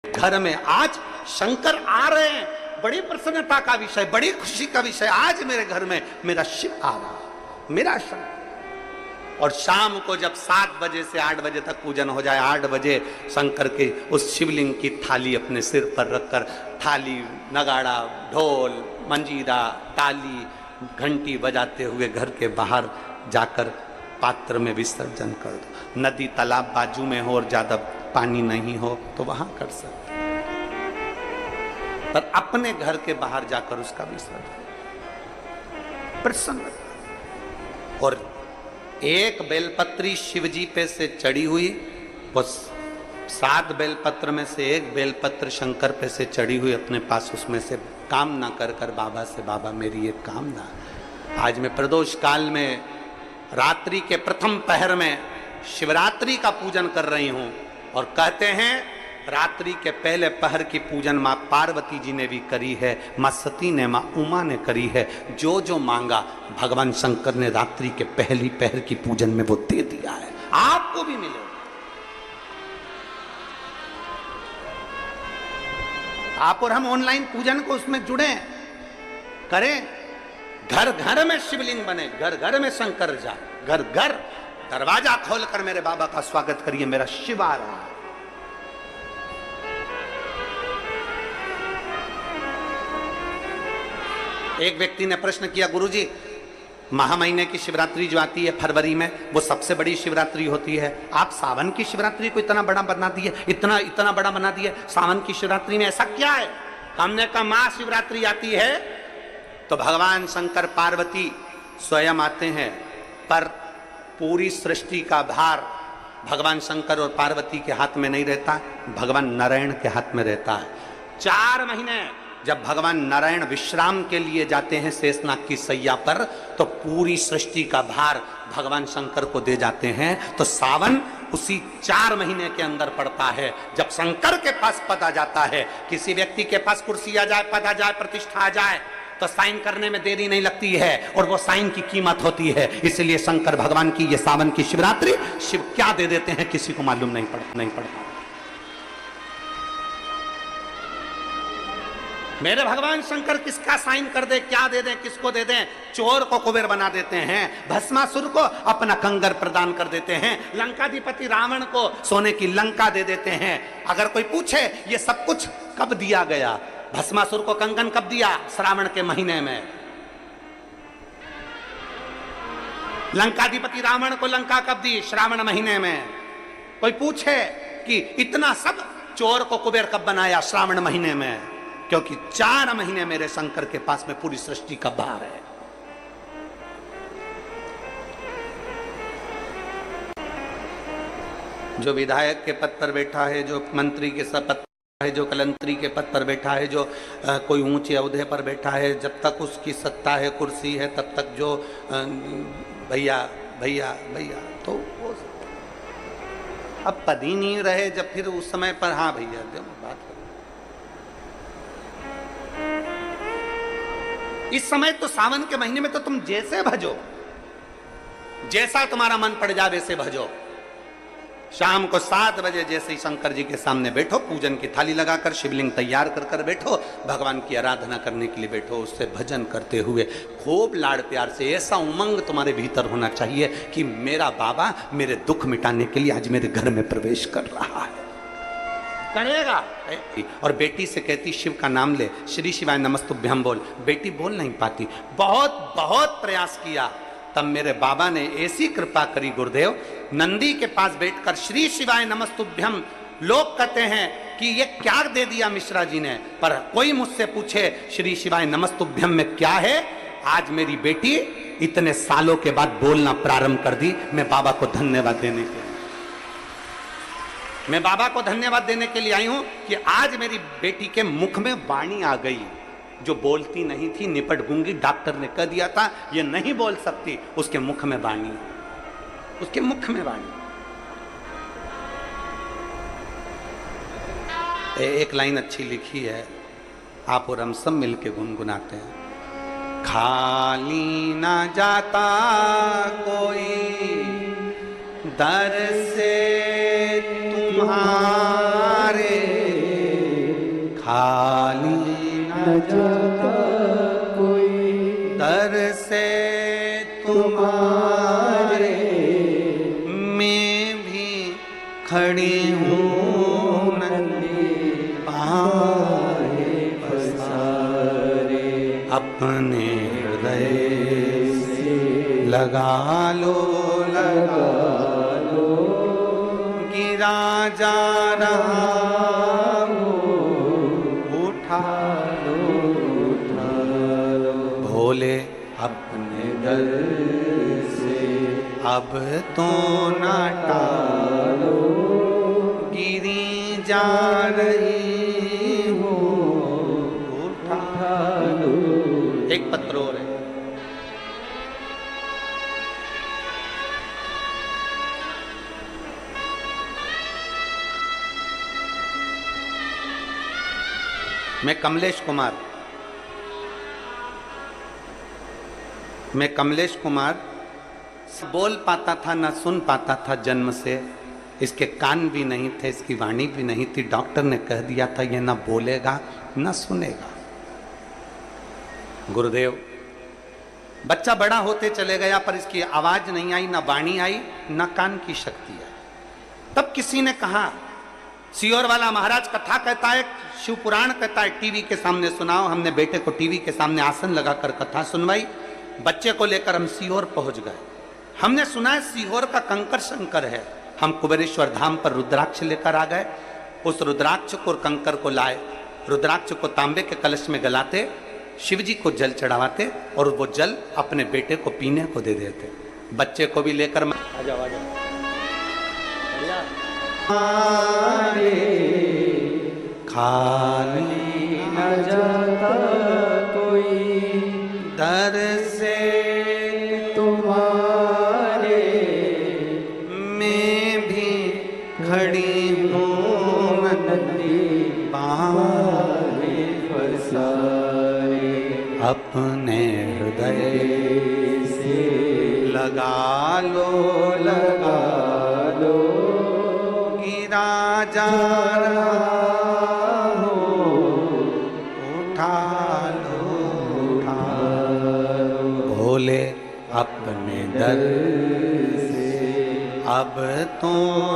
घर में आज शंकर आ रहे हैं, बड़ी प्रसन्नता का विषय, बड़ी खुशी का विषय। आज मेरे घर में मेरा शिव आ रहा, मेरा शंकर। और शाम को जब 7 बजे से 8 बजे तक पूजन हो जाए, 8 बजे शंकर के उस शिवलिंग की थाली अपने सिर पर रखकर, थाली, नगाड़ा, ढोल, मंजीरा, ताली, घंटी बजाते हुए घर के बाहर जाकर पात्र में विसर्जन कर दो। नदी तालाब बाजू में हो और ज्यादा पानी नहीं हो तो वहां कर सकते, पर अपने घर के बाहर जाकर उसका विसर्जन प्रसन्न। और एक बेलपत्री शिवजी पे से चढ़ी हुई, वो 7 बेलपत्र में से एक बेलपत्र शंकर पे से चढ़ी हुई अपने पास, उसमें से कामना कर कर बाबा से, बाबा मेरी एक कामना, आज मैं प्रदोष काल में रात्रि के प्रथम पहर में शिवरात्रि का पूजन कर रही हूं। और कहते हैं रात्रि के पहले पहर की पूजन मां पार्वती जी ने भी करी है, मां सती ने, मां उमा ने करी है। जो जो मांगा भगवान शंकर ने रात्रि के पहली पहर की पूजन में वो दे दिया है, आपको भी मिलेगा। आप और हम ऑनलाइन पूजन को उसमें जुड़े करें, घर घर में शिवलिंग बने, घर घर में शंकर जाए, घर घर दरवाजा खोलकर मेरे बाबा का स्वागत करिए, मेरा शिव आ रहा है। एक व्यक्ति ने प्रश्न किया, गुरुजी महा महीने की शिवरात्रि जो आती है फरवरी में, वो सबसे बड़ी शिवरात्रि होती है, आप सावन की शिवरात्रि को इतना बड़ा बना दिए, इतना बड़ा बना दिए, सावन की शिवरात्रि में ऐसा क्या है? हमने कहा महाशिवरात्रि आती है तो भगवान शंकर पार्वती स्वयं आते हैं, पर पूरी सृष्टि का भार भगवान शंकर और पार्वती के हाथ में नहीं रहता, भगवान नारायण के हाथ में रहता है। 4 महीने जब भगवान नारायण विश्राम के लिए जाते हैं शेषनाग की सैया पर, तो पूरी सृष्टि का भार भगवान शंकर को दे जाते हैं। तो सावन उसी 4 महीने के अंदर पड़ता है जब शंकर के पास पद आ जाता है। किसी व्यक्ति के पास कुर्सी आ जाए, पद आ जाए, प्रतिष्ठा आ जाए, तो साइन करने में देरी नहीं लगती है, और वो साइन की कीमत होती है। इसलिए शंकर भगवान की ये सावन की शिवरात्रि, शिव क्या दे देते हैं किसी को मालूम नहीं पड़ता। मेरे भगवान शंकर किसका साइन कर दे, क्या दे दें, किसको दे दें? चोर को कुबेर बना देते हैं, भस्मासुर को अपना कंगर प्रदान कर देते हैं, लंकाधिपति रावण को सोने की लंका दे देते हैं। अगर कोई पूछे ये सब कुछ कब दिया गया, भस्मासुर को कंगन कब दिया? श्रावण के महीने में। लंकाधिपति रावण को लंका कब दी? श्रावण महीने में। कोई पूछे कि इतना सब चोर को कुबेर कब बनाया? श्रावण महीने में। क्योंकि 4 महीने मेरे शंकर के पास में पूरी सृष्टि का भार है। जो विधायक के पद पर बैठा है, जो मंत्री के पद पर है, जो कलंत्री के पद पर बैठा है, जो कोई ऊंचे ओहदे पर बैठा है, जब तक उसकी सत्ता है, कुर्सी है, तब तक जो भैया भैया भैया, तो वो अब पद ही नहीं रहे, जब फिर उस समय पर हाँ भैया जब बात करो। इस समय तो सावन के महीने में तो तुम जैसे भजो, जैसा तुम्हारा मन पड़ जाए वैसे भजो। शाम को 7 बजे जैसे ही शंकर जी के सामने बैठो, पूजन की थाली लगाकर शिवलिंग तैयार कर कर बैठो, भगवान की आराधना करने के लिए बैठो, उससे भजन करते हुए खूब लाड़ प्यार से। ऐसा उमंग तुम्हारे भीतर होना चाहिए कि मेरा बाबा मेरे दुख मिटाने के लिए आज मेरे घर में प्रवेश कर रहा है, करेगा। और बेटी से कहती शिव का नाम ले, श्री शिवाय नमस्तुभ्यम बोल। बेटी बोल नहीं पाती, बहुत बहुत प्रयास किया, तब मेरे बाबा ने ऐसी कृपा करी गुरुदेव, नंदी के पास बैठकर श्री शिवाय नमस्तुभ्यम। लोग कहते हैं कि ये क्या दे दिया मिश्रा जी ने, पर कोई मुझसे पूछे श्री शिवाय नमस्तुभ्यम में क्या है, आज मेरी बेटी इतने सालों के बाद बोलना प्रारंभ कर दी। मैं बाबा को धन्यवाद देने के लिए, मैं बाबा को धन्यवाद देने के लिए आई हूं कि आज मेरी बेटी के मुख में वाणी आ गई, जो बोलती नहीं थी, निपट गूंगी। डॉक्टर ने कह दिया था ये नहीं बोल सकती, उसके मुख में वाणी, उसके मुख में वाणी। एक लाइन अच्छी लिखी है, आप और हम सब मिलके गुनगुनाते हैं। खाली ना जाता कोई दर से तुम्हारे खाली न जाता कोई, दर से तुम्हारे मैं भी खड़ी हूँ नंगे पाए पसारे, अपने हृदय से लगा लो गिरा जा रहा उठा लो भोले अपने दर से अब तो न टालो, गिरी जा रही हो उठा लो। एक पत्र और है, मैं कमलेश कुमार बोल पाता था न सुन पाता था जन्म से, इसके कान भी नहीं थे, इसकी वाणी भी नहीं थी। डॉक्टर ने कह दिया था ये न बोलेगा न सुनेगा। गुरुदेव, बच्चा बड़ा होते चले गया पर इसकी आवाज नहीं आई, न वाणी आई, न कान की शक्ति आई। तब किसी ने कहा, सियोर वाला महाराज कथा कहता है, शिव पुराण कहता है, टीवी के सामने सुनाओ। हमने बेटे को टीवी के सामने आसन लगाकर कथा सुनवाई। बच्चे को लेकर हम सीहोर पहुंच गए। हमने सुना है सीहोर का कंकर शंकर है। हम कुबेरेश्वर धाम पर रुद्राक्ष लेकर आ गए। उस रुद्राक्ष को और कंकर को लाए, रुद्राक्ष को तांबे के कलश में गलाते, शिव जी को जल चढ़ावाते और वो जल अपने बेटे को पीने को दे देते। बच्चे को भी लेकर आ जाओ खाली न जाता कोई, दर से तुम्हारे मैं भी खड़ी हूँ नंगे पाए पसारे, अपने हृदय से लगा लो गिरा जा रहा भोले अपने दर से अब तो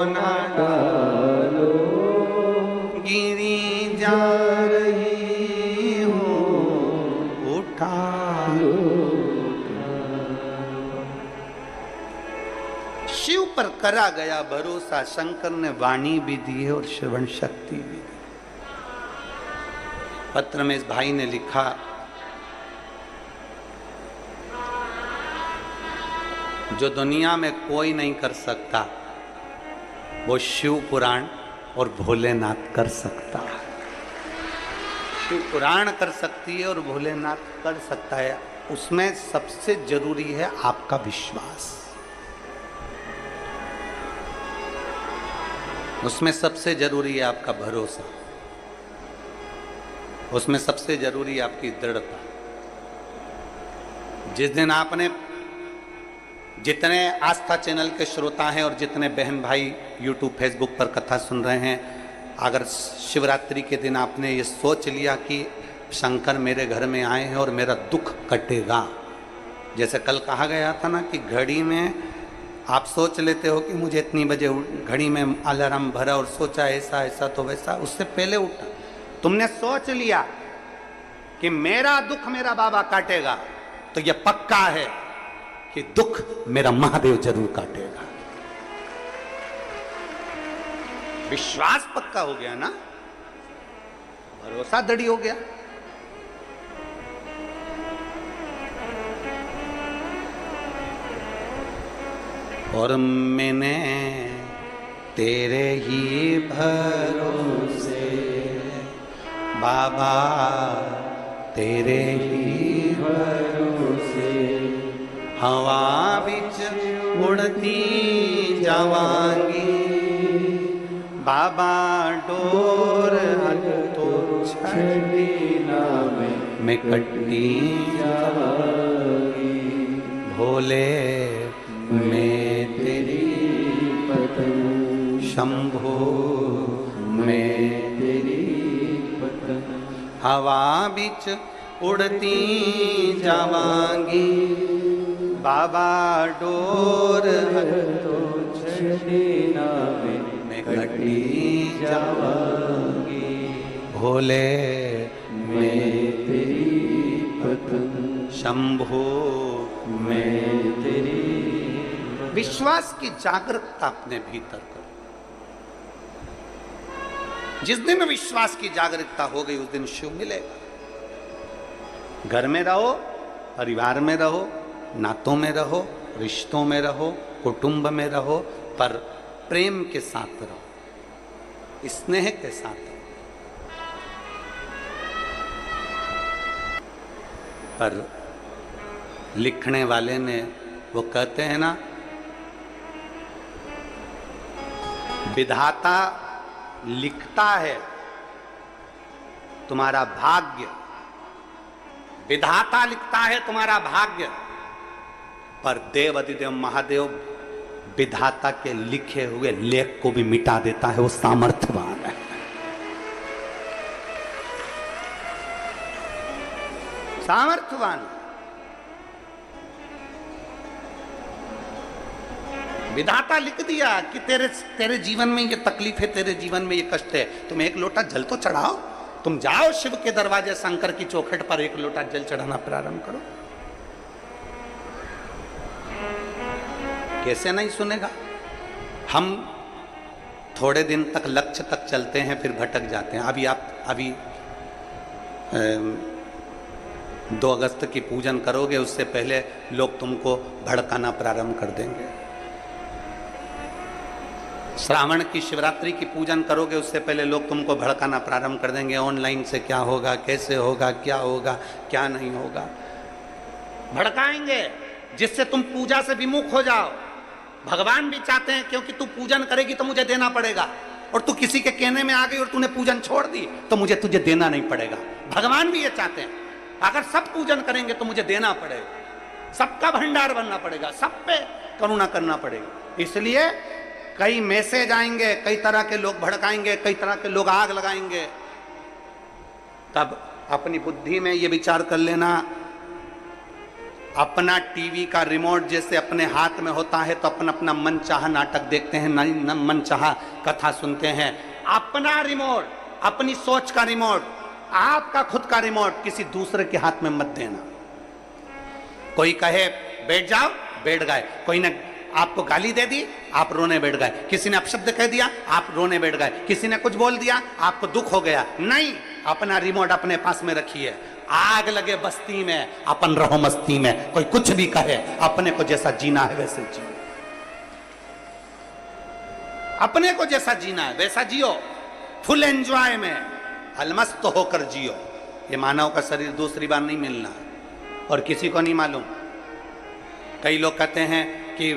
न डालो, गिरी जा रही हूँ उठा लो। शिव पर करा गया भरोसा, शंकर ने वाणी भी दी है और श्रवण शक्ति भी दी। पत्र में इस भाई ने लिखा, जो दुनिया में कोई नहीं कर सकता वो शिव पुराण और भोलेनाथ कर सकता है। शिव पुराण कर सकती है और भोलेनाथ कर सकता है। उसमें सबसे जरूरी है आपका विश्वास, उसमें सबसे जरूरी है आपका भरोसा, उसमें सबसे जरूरी है आपकी दृढ़ता। जिस दिन आपने, जितने आस्था चैनल के श्रोता हैं और जितने बहन भाई यूट्यूब फेसबुक पर कथा सुन रहे हैं, अगर शिवरात्रि के दिन आपने ये सोच लिया कि शंकर मेरे घर में आए हैं और मेरा दुख कटेगा, जैसे कल कहा गया था ना कि घड़ी में आप सोच लेते हो कि मुझे इतनी बजे घड़ी में अलार्म भरा और सोचा ऐसा ऐसा तो वैसा, उससे पहले उठा, तुमने सोच लिया कि मेरा दुख मेरा बाबा काटेगा, तो यह पक्का है कि दुख मेरा महादेव जरूर काटेगा। विश्वास पक्का हो गया ना, भरोसा दृढ़ हो गया। और मैंने तेरे ही भरोसे बाबा, तेरे ही भरोसे हवा बिच उड़ती जावांगी, बाबा डोर तो छड़ी ना मैं कट्टी जावांगी, भोले मैं तेरी पतंग, शंभो मैं तेरी पतंग। हवा बिच उड़ती जावांगी, बाबा डोर तो छड़ना मैं कटी जावांगी, भोले मैं तेरी पत्नी, शंभो मैं तेरी। विश्वास की जागरूकता अपने भीतर करो। जिस दिन विश्वास की जागरूकता हो गई उस दिन शिव मिलेगा। घर में रहो, परिवार में रहो, नातों में रहो, रिश्तों में रहो, कुटुंब में रहो, पर प्रेम के साथ रहो, स्नेह के साथ रहो। पर लिखने वाले ने वो कहते हैं ना, विधाता लिखता है तुम्हारा भाग्य, विधाता लिखता है तुम्हारा भाग्य, पर देव अधिदेव महादेव विधाता के लिखे हुए लेख को भी मिटा देता है। वो सामर्थ्यवान है। सामर्थ्यवान। विधाता लिख दिया कि तेरे जीवन में ये तकलीफ है, तेरे जीवन में ये कष्ट है, तुम एक लोटा जल तो चढ़ाओ। तुम जाओ शिव के दरवाजे, शंकर की चौखट पर एक लोटा जल चढ़ाना प्रारंभ करो। कैसे नहीं सुनेगा? हम थोड़े दिन तक लक्ष्य तक चलते हैं, फिर भटक जाते हैं। अभी 2 अगस्त की पूजन करोगे, उससे पहले लोग तुमको भड़काना प्रारंभ कर देंगे। श्रावण की शिवरात्रि की पूजन करोगे, उससे पहले लोग तुमको भड़काना प्रारंभ कर देंगे। ऑनलाइन से क्या होगा, कैसे होगा, क्या होगा, क्या नहीं होगा, भड़काएंगे, जिससे तुम पूजा से विमुख हो जाओ। भगवान भी चाहते हैं क्योंकि तू पूजन करेगी तो मुझे देना पड़ेगा, और तू किसी के कहने में आ गई और तूने पूजन छोड़ दी तो मुझे तुझे देना नहीं पड़ेगा। भगवान भी ये चाहते हैं, अगर सब पूजन करेंगे तो मुझे देना पड़ेगा, सबका भंडार बनना पड़ेगा, सब पे करुणा करना पड़ेगा। इसलिए कई मैसेज आएंगे, कई तरह के लोग भड़काएंगे, कई तरह के लोग आग लगाएंगे। तब अपनी बुद्धि में ये विचार कर लेना, अपना टीवी का रिमोट जैसे अपने हाथ में होता है तो अपन अपना मन चाहा नाटक देखते हैं, मन चाहा कथा सुनते हैं। अपना रिमोट, अपनी सोच का रिमोट, आपका खुद का रिमोट किसी दूसरे के हाथ में मत देना। कोई कहे बैठ जाओ, बैठ गए। कोई ने आपको गाली दे दी, आप रोने बैठ गए। किसी ने अपशब्द कह दिया, आप रोने बैठ गए। किसी ने कुछ बोल दिया, आपको दुख हो गया। नहीं, अपना रिमोट अपने पास में रखिए। आग लगे बस्ती में, अपन रहो मस्ती में। कोई कुछ भी कहे, अपने को जैसा जीना है वैसे जियो, अपने को जैसा जीना है वैसा जियो, फुल एंजॉय में अलमस्त होकर जियो। ये मानव का शरीर दूसरी बार नहीं मिलना, और किसी को नहीं मालूम। कई लोग कहते हैं कि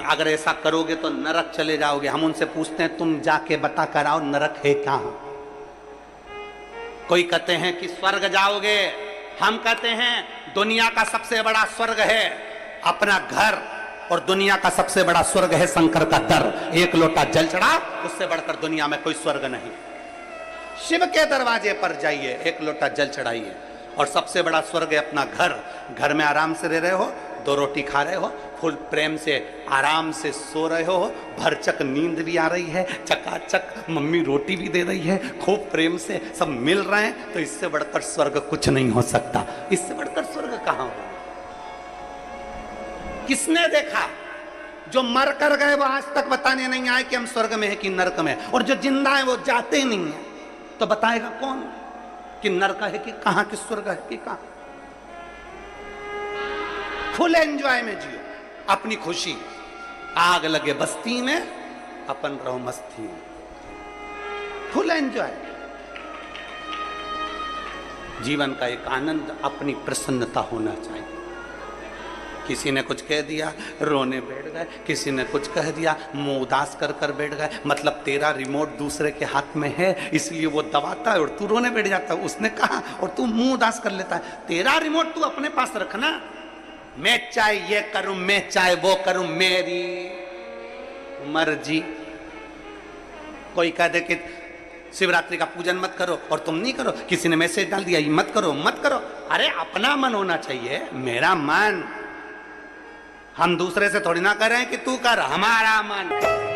अगर ऐसा करोगे तो नरक चले जाओगे। हम उनसे पूछते हैं तुम जाके बता कर आओ नरक है कहां। कोई कहते हैं कि स्वर्ग जाओगे, हम कहते हैं दुनिया का सबसे बड़ा स्वर्ग है अपना घर, और दुनिया का सबसे बड़ा स्वर्ग है शंकर का दर। एक लोटा जल चढ़ाओ, उससे बढ़कर दुनिया में कोई स्वर्ग नहीं। शिव के दरवाजे पर जाइए, एक लोटा जल चढ़ाइए, और सबसे बड़ा स्वर्ग है अपना घर। घर में आराम से रह रहे हो, 2 रोटी खा रहे हो, फुल प्रेम से आराम से सो रहे हो, भरचक नींद भी आ रही है, चकाचक मम्मी रोटी भी दे रही है, खूब प्रेम से सब मिल रहे हैं, तो इससे बढ़कर स्वर्ग कुछ नहीं हो सकता। इससे बढ़कर स्वर्ग कहां हो? किसने देखा? जो मर कर गए वो आज तक बताने नहीं आए कि हम स्वर्ग में है कि नरक में, और जो जिंदा है वो जाते नहीं है, तो बताएगा कौन कि नरक है कि कहां, कि स्वर्ग है कि कहां? फुल एंजॉय में जियो अपनी खुशी। आग लगे बस्ती में, अपन रहो मस्ती में, फुल एंजॉय। जीवन का एक आनंद, अपनी प्रसन्नता होना चाहिए। किसी ने कुछ कह दिया, रोने बैठ गए। किसी ने कुछ कह दिया, मुंह उदास कर कर बैठ गए। मतलब तेरा रिमोट दूसरे के हाथ में है, इसलिए वो दबाता है और तू रोने बैठ जाता है। उसने कहा और तू मुंह उदास कर लेता है। तेरा रिमोट तू अपने पास रखना। मैं चाहे ये करूं, मैं चाहे वो करूं, मेरी मर्जी। कोई कह दे कि शिवरात्रि का पूजन मत करो और तुम नहीं करो, किसी ने मैसेज डाल दिया ये मत करो मत करो। अरे अपना मन होना चाहिए, मेरा मन। हम दूसरे से थोड़ी ना कर रहे हैं कि तू कर, हमारा मन।